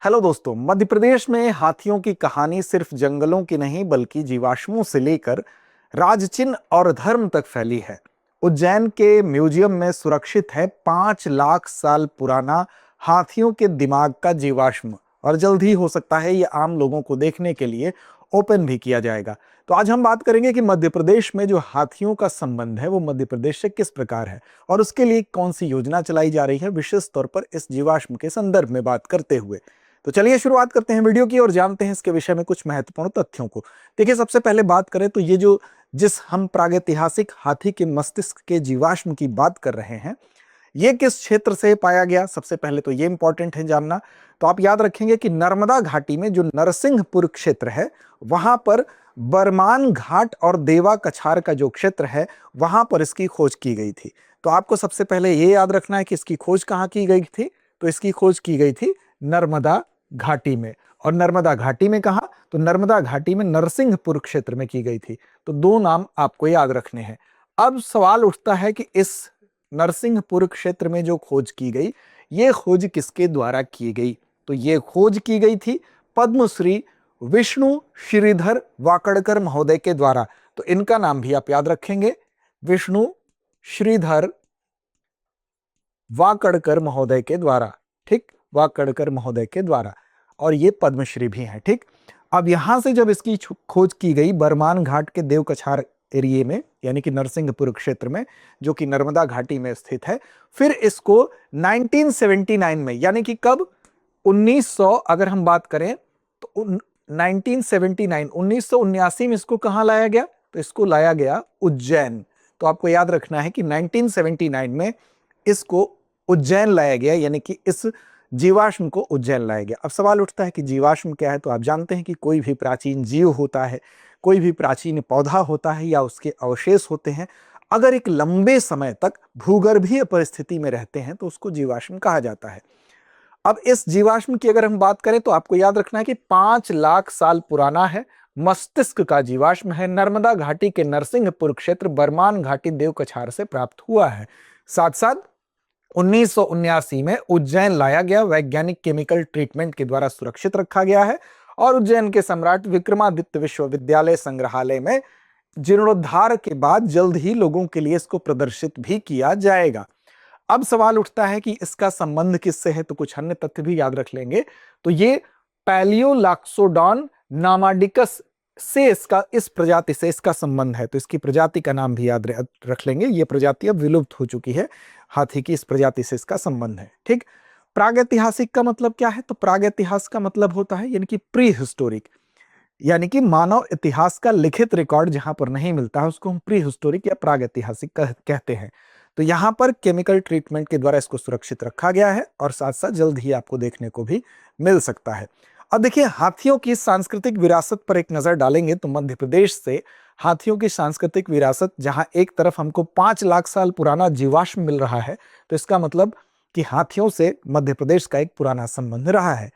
Hello दोस्तों, मध्य प्रदेश में हाथियों की कहानी सिर्फ जंगलों की नहीं बल्कि जीवाश्मों से लेकर राजचिन्ह और धर्म तक फैली है। उज्जैन के म्यूजियम में सुरक्षित है 5 लाख साल पुराना हाथियों के दिमाग का जीवाश्म और जल्द ही हो सकता है ये आम लोगों को देखने के लिए ओपन भी किया जाएगा। तो आज हम बात करेंगे कि मध्य प्रदेश में जो हाथियों का संबंध है वो मध्य प्रदेश से किस प्रकार है और उसके लिए कौन सी योजना चलाई जा रही है, विशेष तौर पर इस जीवाश्म के संदर्भ में बात करते हुए। तो चलिए शुरुआत करते हैं वीडियो की और जानते हैं इसके विषय में कुछ महत्वपूर्ण तथ्यों को। देखिए, सबसे पहले बात करें तो ये जो जिस हम प्रागैतिहासिक हाथी के मस्तिष्क के जीवाश्म की बात कर रहे हैं, ये किस क्षेत्र से पाया गया, सबसे पहले तो ये इंपॉर्टेंट है जानना। तो आप याद रखेंगे कि नर्मदा घाटी में जो नरसिंहपुर क्षेत्र है, वहां पर बरमान घाट और देवा कछार का जो क्षेत्र है, वहां पर इसकी खोज की गई थी। तो आपको सबसे पहले ये याद रखना है कि इसकी खोज कहाँ की गई थी। तो इसकी खोज की गई थी नर्मदा घाटी में। और नर्मदा घाटी में कहा, तो नर्मदा घाटी में नरसिंहपुर क्षेत्र में की गई थी। तो दो नाम आपको याद रखने हैं। अब सवाल उठता है कि इस नरसिंहपुर क्षेत्र में जो खोज की गई, ये खोज किसके द्वारा की गई। तो ये खोज की गई थी पद्मश्री विष्णु श्रीधर वाकड़कर महोदय के द्वारा। तो इनका नाम भी आप याद रखेंगे, विष्णु श्रीधर वाकड़कर महोदय के द्वारा। ठीक, वाकड़कर महोदय के द्वारा, और ये पद्मश्री भी हैं। ठीक, अब यहां से जब इसकी खोज की गई बरमान घाट के देवकछार एरिया में, यानी कि नरसिंहपुर क्षेत्र में, जो कि नर्मदा घाटी में स्थित है, फिर इसको 1979 में, यानी कि कब, 1900 अगर हम बात करें तो 1979 1979 में इसको कहां लाया गया, तो इसको लाया गया उज्जैन। तो आपको याद रखना है कि 1979 में इसको उज्जैन लाया गया, यानी कि इस जीवाश्म को उज्जैन लाया गया। अब सवाल उठता है कि जीवाश्म क्या है। तो आप जानते हैं कि कोई भी प्राचीन जीव होता है, कोई भी प्राचीन पौधा होता है या उसके अवशेष होते हैं, अगर एक लंबे समय तक भूगर्भीय परिस्थिति में रहते हैं तो उसको जीवाश्म कहा जाता है। अब इस जीवाश्म की अगर हम बात करें तो आपको याद रखना है कि 5 लाख साल पुराना है, मस्तिष्क का जीवाश्म है, नर्मदा घाटी के नरसिंहपुर क्षेत्र बरमान घाटी देवकछार से प्राप्त हुआ है। साथ साथ 1979 में उज्जैन लाया गया, वैज्ञानिक केमिकल ट्रीटमेंट के द्वारा सुरक्षित रखा गया है और उज्जैन के सम्राट विक्रमादित्य विश्वविद्यालय संग्रहालय में जीर्णोद्धार के बाद जल्द ही लोगों के लिए इसको प्रदर्शित भी किया जाएगा। अब सवाल उठता है कि इसका संबंध किससे है, तो कुछ अन्य तथ्य भी याद रख लेंगे। तो ये पैलियोलाक्सोडॉन नामाडिकस से इस प्रजाति से इसका संबंध है। तो इसकी प्रजाति का नाम भी याद रख लेंगे। ये प्रजाति अब विलुप्त हो चुकी है, हाथी की इस प्रजाति से इसका संबंध है। ठीक, प्रागैतिहासिक का मतलब क्या है, तो प्रागैतिहास का मतलब होता है यानी कि प्री हिस्टोरिक, यानी कि मानव इतिहास का लिखित रिकॉर्ड जहां पर नहीं मिलता है उसको हम प्री हिस्टोरिक या प्रागैतिहासिक कहते हैं। तो यहां पर केमिकल ट्रीटमेंट के द्वारा इसको सुरक्षित रखा गया है और साथ साथ जल्द ही आपको देखने को भी मिल सकता है। अब देखिए, हाथियों की सांस्कृतिक विरासत पर एक नजर डालेंगे तो मध्य प्रदेश से हाथियों की सांस्कृतिक विरासत, जहां एक तरफ हमको 5 लाख साल पुराना जीवाश्म मिल रहा है, तो इसका मतलब कि हाथियों से मध्य प्रदेश का एक पुराना संबंध रहा है।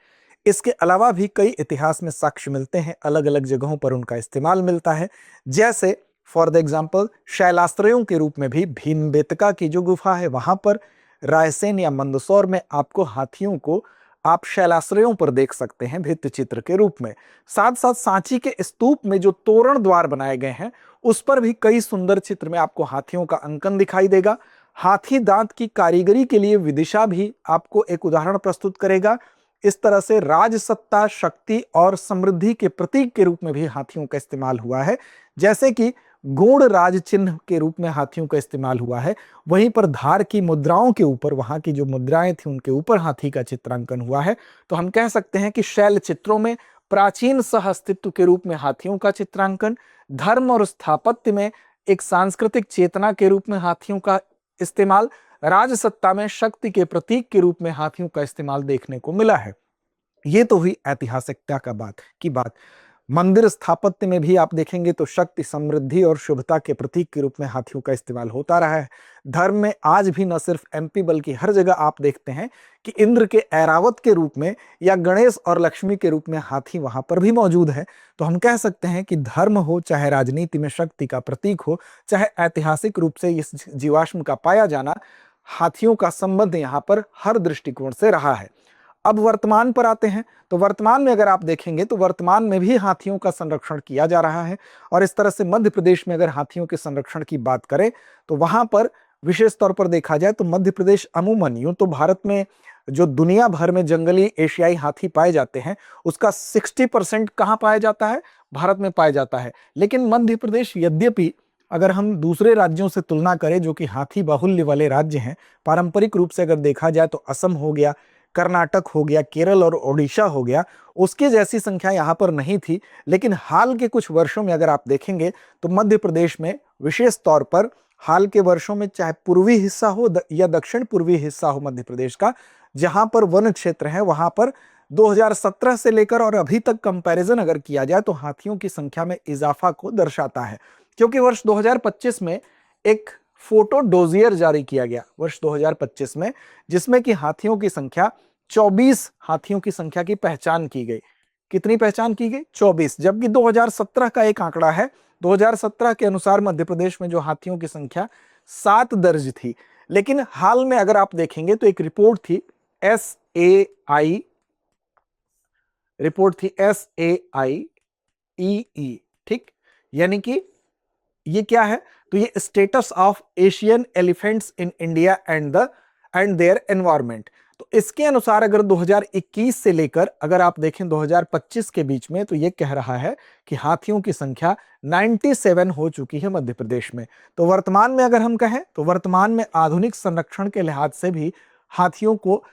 इसके अलावा भी कई इतिहास में साक्ष्य मिलते हैं, अलग अलग जगहों पर उनका इस्तेमाल मिलता है। जैसे फॉर द एग्जाम्पल शैलाश्रयों के रूप में भी भीमबेटका की जो गुफा है वहां पर, रायसेन या मंदसौर में आपको हाथियों को आप शैलाश्रयों पर देख सकते हैं भित्ति चित्र के रूप में। साथ साथ सांची के स्तूप में जो तोरण द्वार बनाए गए हैं उस पर भी कई सुंदर चित्र में आपको हाथियों का अंकन दिखाई देगा। हाथी दांत की कारीगरी के लिए विदिशा भी आपको एक उदाहरण प्रस्तुत करेगा। इस तरह से राजसत्ता, शक्ति और समृद्धि के प्रतीक के रूप में भी हाथियों का इस्तेमाल हुआ है। जैसे कि गूढ़ राज चिन्ह के रूप में हाथियों का इस्तेमाल हुआ है, वहीं पर धार की मुद्राओं के ऊपर, वहां की जो मुद्राएं थी उनके ऊपर हाथी का चित्रांकन हुआ है। तो हम कह सकते हैं कि शैल चित्रों में प्राचीन सह अस्तित्व के रूप में हाथियों का चित्रांकन, धर्म और स्थापत्य में एक सांस्कृतिक चेतना के रूप में हाथियों का इस्तेमाल, राजसत्ता में शक्ति के प्रतीक के रूप में हाथियों का इस्तेमाल देखने को मिला है। ये तो हुई ऐतिहासिकता की बात। मंदिर स्थापत्य में भी आप देखेंगे तो शक्ति, समृद्धि और शुभता के प्रतीक के रूप में हाथियों का इस्तेमाल होता रहा है। धर्म में आज भी न सिर्फ एमपी बल्कि हर जगह आप देखते हैं कि इंद्र के ऐरावत के रूप में या गणेश और लक्ष्मी के रूप में हाथी वहां पर भी मौजूद है। तो हम कह सकते हैं कि धर्म हो, चाहे राजनीति में शक्ति का प्रतीक हो, चाहे ऐतिहासिक रूप से इस जीवाश्म का पाया जाना, हाथियों का संबंध यहाँ पर हर दृष्टिकोण से रहा है। अब वर्तमान पर आते हैं, तो वर्तमान में अगर आप देखेंगे तो वर्तमान में भी हाथियों का संरक्षण किया जा रहा है। और इस तरह से मध्य प्रदेश में अगर हाथियों के संरक्षण की बात करें तो वहां पर विशेष तौर पर देखा जाए तो मध्य प्रदेश अमूमन, यूं तो भारत में जो दुनिया भर में जंगली एशियाई हाथी पाए जाते हैं उसका 60% कहाँ पाया जाता है, भारत में पाया जाता है। लेकिन मध्य प्रदेश यद्यपि अगर हम दूसरे राज्यों से तुलना करें जो कि हाथी बाहुल्य वाले राज्य हैं, पारंपरिक रूप से अगर देखा जाए तो असम हो गया, कर्नाटक हो गया, केरल और ओडिशा हो गया, उसकी जैसी संख्या यहाँ पर नहीं थी। लेकिन हाल के कुछ वर्षों में अगर आप देखेंगे तो मध्य प्रदेश में विशेष तौर पर हाल के वर्षों में, चाहे पूर्वी हिस्सा हो या दक्षिण पूर्वी हिस्सा हो मध्य प्रदेश का, जहां पर वन क्षेत्र है वहां पर 2017 से लेकर और अभी तक कंपैरिजन अगर किया जाए तो हाथियों की संख्या में इजाफा को दर्शाता है। क्योंकि वर्ष 2025 में एक फोटो डोजियर जारी किया गया वर्ष 2025 में, जिसमें कि हाथियों की संख्या 24 हाथियों की संख्या की पहचान की गई। कितनी पहचान की गई? 24। जबकि 2017 का एक आंकड़ा है, 2017 के अनुसार मध्य प्रदेश में जो हाथियों की संख्या 7 दर्ज थी। लेकिन हाल में अगर आप देखेंगे तो एक रिपोर्ट थी SAI, रिपोर्ट थी SAIEE, ठीक, यानी कि ये क्या है, तो ये status of Asian elephants in India and their environment. तो इसके अनुसार अगर 2021 से लेकर अगर आप देखें 2025 के बीच में, तो ये कह रहा है कि हाथियों की संख्या 97 हो चुकी है मध्य प्रदेश में। तो वर्तमान में अगर हम कहें तो वर्तमान में आधुनिक संरक्षण के लिहाज से भी हाथियों को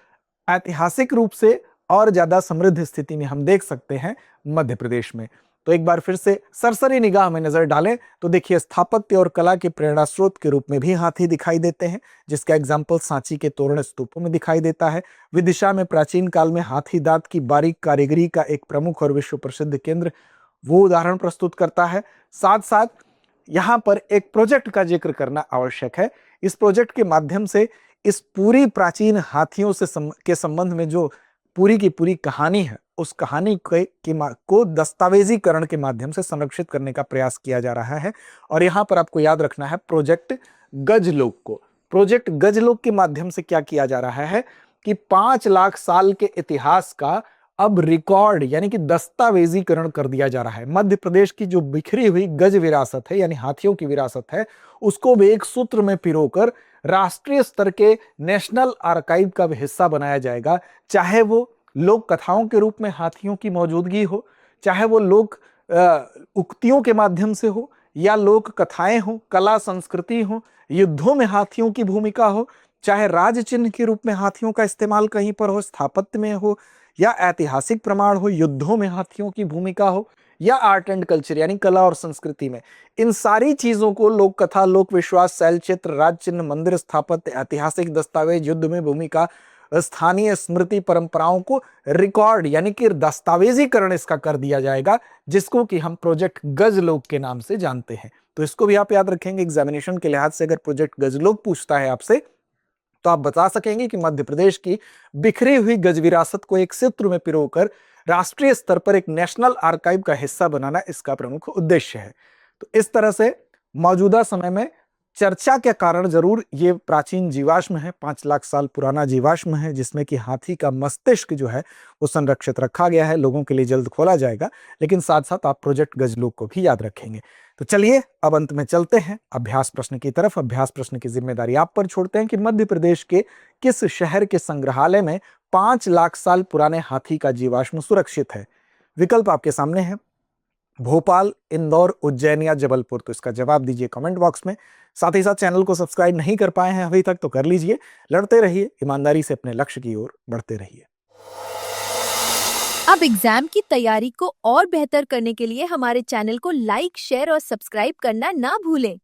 ऐतिहासिक रूप से और ज्यादा समृद्ध स्थिति में हम देख सकते हैं मध्य प्रदेश में। तो एक बार फिर से सरसरी निगाह में नजर डालें तो देखिए स्थापत्य और कला के प्रेरणा स्रोत के रूप में भी हाथी दिखाई देते हैं, जिसका एग्जाम्पल सांची के तोरण स्तूपों में दिखाई देता है। विदिशा में प्राचीन काल में हाथी दांत की बारीक कारीगरी का एक प्रमुख और विश्व प्रसिद्ध केंद्र वो उदाहरण प्रस्तुत करता है। साथ साथ यहाँ पर एक प्रोजेक्ट का जिक्र करना आवश्यक है। इस प्रोजेक्ट के माध्यम से इस पूरी प्राचीन हाथियों से के संबंध में जो पूरी की पूरी कहानी है, उस कहानी को दस्तावेजीकरण के माध्यम से संरक्षित करने का प्रयास किया जा रहा है। और यहां पर आपको याद रखना है प्रोजेक्ट गजलोक को। प्रोजेक्ट गजलोक के माध्यम से क्या किया जा रहा है कि 5 लाख साल के इतिहास का अब रिकॉर्ड यानी कि दस्तावेजीकरण कर दिया जा रहा है। मध्य प्रदेश की जो बिखरी हुई गज विरासत है यानी हाथियों की विरासत है, उसको भी एक सूत्र में पिरोकर राष्ट्रीय स्तर के नेशनल आर्काइव का भी हिस्सा बनाया जाएगा। चाहे वो लोक कथाओं के रूप में हाथियों की मौजूदगी हो, चाहे वो लोक उक्तियों के माध्यम से हो, या लोक कथाएं हो, कला संस्कृति हो, युद्धों में हाथियों की भूमिका हो, चाहे राज चिन्ह के रूप में हाथियों का इस्तेमाल कहीं पर हो, स्थापत्य में हो, या ऐतिहासिक प्रमाण हो, युद्धों में हाथियों की भूमिका हो, या आर्ट एंड कल्चर यानी कला और संस्कृति में, इन सारी चीजों को लोक कथा, लोक विश्वास, शैल चित्र, राज चिन्ह, मंदिर स्थापत्य, ऐतिहासिक दस्तावेज, युद्ध में भूमिका, स्थानीय स्मृति परंपराओं को रिकॉर्ड यानी कि दस्तावेजीकरण इसका कर दिया जाएगा, जिसको कि हम प्रोजेक्ट गजलोक के नाम से जानते हैं। तो इसको भी आप याद रखेंगे एग्जामिनेशन के लिहाज से। अगर प्रोजेक्ट गजलोक पूछता है आपसे तो आप बता सकेंगे कि मध्य प्रदेश की बिखरी हुई गज विरासत को एक सूत्र में पिरोकर राष्ट्रीय स्तर पर एक नेशनल आर्काइव का हिस्सा बनाना इसका प्रमुख उद्देश्य है। तो इस तरह से मौजूदा समय में चर्चा के कारण जरूर ये प्राचीन जीवाश्म है, 5 लाख साल पुराना जीवाश्म है, जिसमें कि हाथी का मस्तिष्क जो है वो संरक्षित रखा गया है, लोगों के लिए जल्द खोला जाएगा। लेकिन साथ साथ आप प्रोजेक्ट गजलोक को भी याद रखेंगे। तो चलिए अब अंत में चलते हैं अभ्यास प्रश्न की तरफ। अभ्यास प्रश्न की जिम्मेदारी आप पर छोड़ते हैं कि मध्य प्रदेश के किस शहर के संग्रहालय में 5 लाख साल पुराने हाथी का जीवाश्म सुरक्षित है। विकल्प आपके सामने है, भोपाल, इंदौर, उज्जैन या जबलपुर। तो इसका जवाब दीजिए कमेंट बॉक्स में। साथ ही साथ चैनल को सब्सक्राइब नहीं कर पाए हैं अभी तक तो कर लीजिए। लड़ते रहिए, ईमानदारी से अपने लक्ष्य की ओर बढ़ते रहिए। अब एग्जाम की तैयारी को और बेहतर करने के लिए हमारे चैनल को लाइक, शेयर और सब्सक्राइब करना ना भूलें।